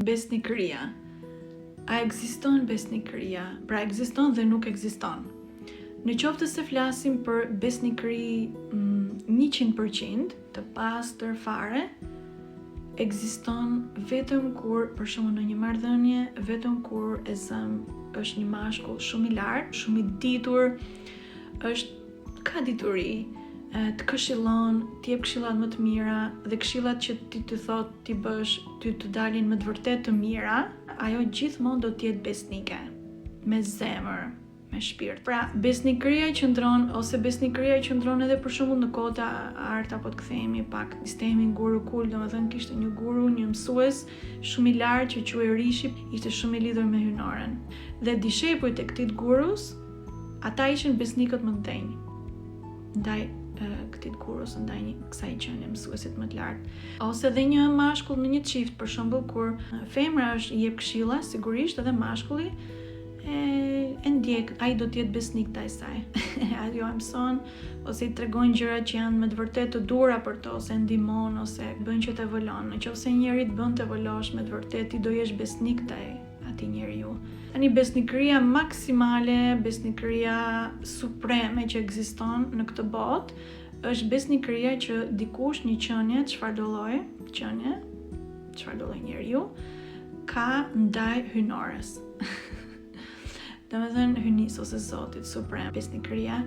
Besnikëria. A ekziston besnikëria? Pra ekziston dhe nuk ekziston. Në qoftë se flasim për besnikëri 100% të pastër fare, ekziston vetëm kur, për shembull në një marrëdhënie, vetëm kur e zëm është një mashkull shumë i lartë, shumë i ditur, ka dituri, të këshillon, të jep këshillat më të mira dhe këshillat që ti të thot ti bësh, ty të dalin më të vërtet të mira, ajo gjithmonë do të jetë besnike, me zemër, me shpirt. Pra, besnikëria qëndron edhe për shembull në kohët e arta, po të kthehemi pak, sistemi guru kul, domethënë kishte një guru, një mësues shumë i lartë që quhej Rishi, ishte shumë i lidhur me hyjnorën. Dhe dishepujt e këtij gurus, ata ishin besnikët më të denj ndaj këtij gurus, ndaj kësaj gjënie mësuesit më të lartë. Ose edhe një mashkull në një çift, për shembull, kur femra është i jep këshilla, sigurisht edhe mashkulli e ndjek, ai do të jetë besnik ndaj saj. Ajo e mëson ose i tregon gjëra që janë me të vërtetë të duhura për to, ose ndihmon ose bën që të evolon. Nëse njëri të bën të evolosh me të vërtetë, ti do jesh besnik ndaj atij njeriu. Tani besnikëria maksimale, besnikëria supreme që ekziston në këtë botë, është besnikëria që dikush, një qenie, çfarë do lloj njeriu, ka ndaj hyjnores. Domethënë hyjnis ose Zotit suprem. Besnikëria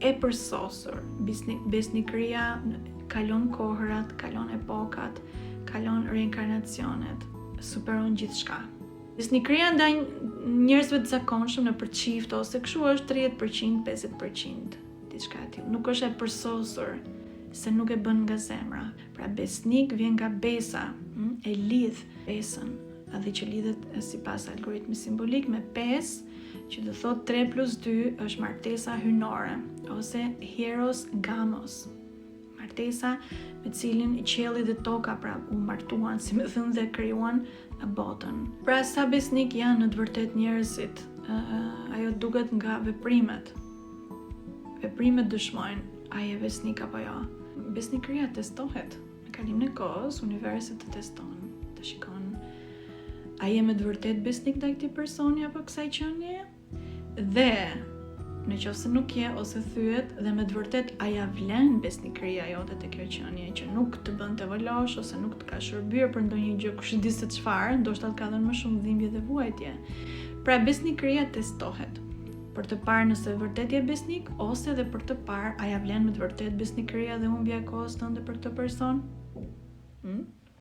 e përsosur, besnikëria kalon kohërat, kalon epokat, kalon reinkarnacionet, superon gjithçka. Besnikëria ndaj njerëzve të zakonshëm në përçift ose kështu është 30%, 50%, diçka e tillë. Nuk është e përsosur, se nuk e bën nga zemra. Pra besnik vjen nga besa, e lidh besën, edhe që lidhet sipas algoritmit simbolik me 5, që do thot 3 + 2 është martesa hyjnore ose hieros gamos. Martesa me cilin qielli dhe toka pra u martuan, si më thënë, dhe krijuan botën. Pra sa besnik janë në të vërtet njerëzit, ajo duket nga veprimet. Veprimet dëshmojnë a je besnik apo jo. Besnikëria testohet. Në kalimin e kohës, universi të teston, të shikon a je me të vërtet besnik ndaj këtij personi apo kësaj qenie? Dhe nëse nuk je ose thyet dhe me të vërtet a ja vlen besnikëria jote te kjo qenie që nuk të bën të evolosh ose nuk të ka shërbyer për ndonjë gjë, kush e di se çfarë, ndoshta të ka dhënë më shumë dhimbje dhe vuajtje. Pra besnikëria testohet për të parë nëse vërtet je besnik ose edhe për të parë a ja vlen me të vërtet besnikëria dhe humbja e kohës tënde për këtë person.